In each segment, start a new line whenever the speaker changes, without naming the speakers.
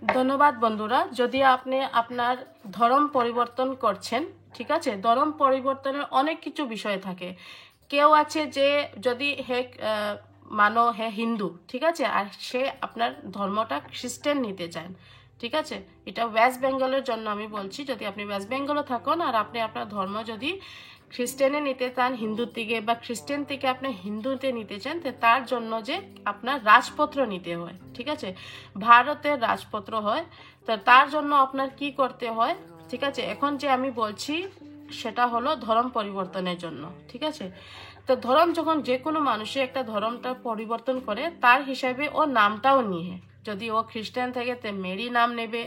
ধন্যবাদ বন্ধুরা। যদি আপনি আপনার ধর্ম পরিবর্তন করছেন, ঠিক আছে, ধর্ম পরিবর্তনের অনেক কিছু বিষয় থাকে। কেউ আছে যে যদি হে হিন্দু, ঠিক আছে, আর সে আপনার ধর্মটা খ্রিস্টান নিতে চান, ঠিক আছে। এটা ওয়েস্ট বেঙ্গলের জন্য আমি বলছি। যদি আপনি ওয়েস্ট বেঙ্গলে থাকুন আর আপনি আপনার ধর্ম যদি খ্রিস্টানে নিতে চান হিন্দুর থেকে, বা খ্রিস্টান থেকে আপনি হিন্দুতে নিতে চান, তো তার জন্য যে আপনার রাজপত্র নিতে হয়, ঠিক আছে, ভারতের রাজপত্র হয়। তো তার জন্য আপনার কি করতে হয়, ঠিক আছে, এখন যে আমি বলছি সেটা হলো ধর্ম পরিবর্তনের জন্য, ঠিক আছে। তো ধর্ম যখন যে কোনো মানুষের একটা ধর্মটা পরিবর্তন করে, তার হিসাবে ও নামটাও নিয়ে, যদি ও খ্রিস্টান থাকে তো মেরি নাম নেবে,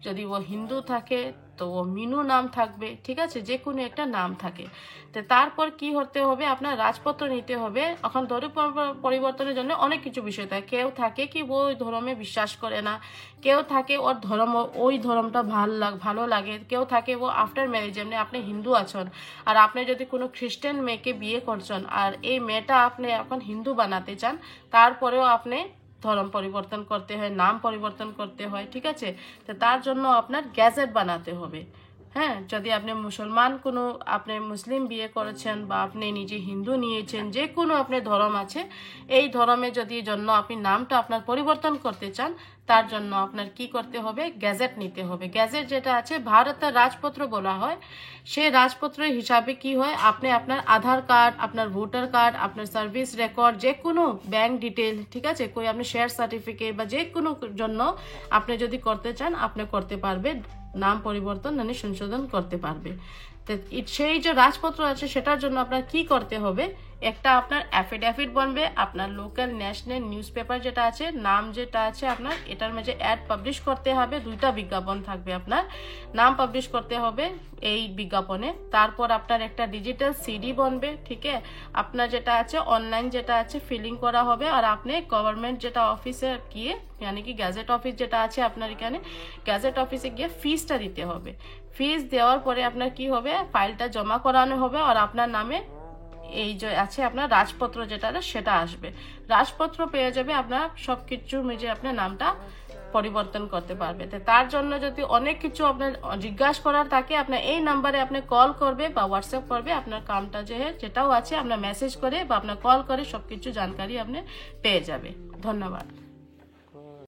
যদি ও হিন্দু থাকে তো ও মিনু নাম থাকবে, ঠিক আছে, যে কোনো একটা নাম থাকে। তো তারপর কি হতে হবে, আপনার রাজপত্র নিতে হবে। এখন ধর্ম পরিবর্তনের জন্য অনেক কিছু বিষয় থাকে। কেউ থাকে কি ও ওই ধর্মে বিশ্বাস করে না, কেউ থাকে ওর ধর্ম ওই ধর্মটা ভালো লাগে, কেউ থাকে ও আফটার ম্যারেজ, যেমনি আপনি হিন্দু আছেন আর আপনি যদি কোনো খ্রিস্টান মেয়েকে বিয়ে করছেন আর এই মেয়েটা আপনি এখন হিন্দু বানাতে চান, তারপরেও আপনি ধর্ম পরিবর্তন করতে হয়, নাম পরিবর্তন করতে হয়, ঠিক আছে। তো তার জন্য আপনার গ্যাজেট বানাতে হবে। হ্যাঁ, যদি আপনি মুসলমান কোনো আপনি মুসলিম বিয়ে করেছেন বা আপনি নিজে হিন্দু নিয়েছেন, যে কোনো আপনার ধর্ম আছে, এই ধর্মে যদি জন্য আপনি নামটা আপনার পরিবর্তন করতে চান, তার জন্য আপনার কি করতে হবে, গ্যাজেট নিতে হবে। গ্যাজেট যেটা আছে ভারতের রাজপত্র বলা হয়। সেই রাজপত্রের হিসাবে কি হয়, আপনি আপনার আধার কার্ড, আপনার ভোটার কার্ড, আপনার সার্ভিস রেকর্ড, যে কোনো ব্যাংক ডিটেল, ঠিক আছে, কই আপনি শেয়ার সার্টিফিকেট বা যে কোনো জন্য আপনি যদি করতে চান আপনি করতে পারবেন, নাম পরিবর্তন মানে সংশোধন করতে পারবে। তো সেই যে রাজপত্র আছে সেটার জন্য আপনার কি করতে হবে, একটা আপনার অ্যাফিডেভিট বনবে, আপনার লোকাল ন্যাশনাল নিউজ পেপার যেটা আছে, নাম যেটা আছে আপনার, এটার মাঝে অ্যাড পাবলিশ করতে হবে, 2টা বিজ্ঞাপন থাকবে, আপনার নাম পাবলিশ করতে হবে এই বিজ্ঞাপনে। তারপর আপনার একটা ডিজিটাল সিডি বনবে, ঠিক আছে, আপনার যেটা আছে অনলাইন যেটা আছে ফিলিং করা হবে, আর আপনি গভর্নমেন্ট যেটা অফিসে গিয়ে, মানে কি গ্যাজেট অফিস যেটা আছে আপনার এখানে, গ্যাজেট অফিসে গিয়ে ফিসটা দিতে হবে। ফিস দেওয়ার পরে আপনার কি হবে, ফাইলটা জমা করানো হবে আর আপনার নামে এই যে আছে আপনার রাজপত্র যেটা সেটা আসবে। রাজপত্র পেয়ে যাবে, আপনার সব কিছুর মেঝে আপনার নামটা পরিবর্তন করতে পারবে। তো তার জন্য যদি অনেক কিছু আপনার জিজ্ঞাসা করার থাকে, আপনার এই নাম্বারে আপনি কল করবে বা হোয়াটসঅ্যাপ করবে, আপনার কামটা যেটাও আছে আপনার মেসেজ করে বা আপনার কল করে সবকিছু জানকারি আপনি পেয়ে যাবে। ধন্যবাদ।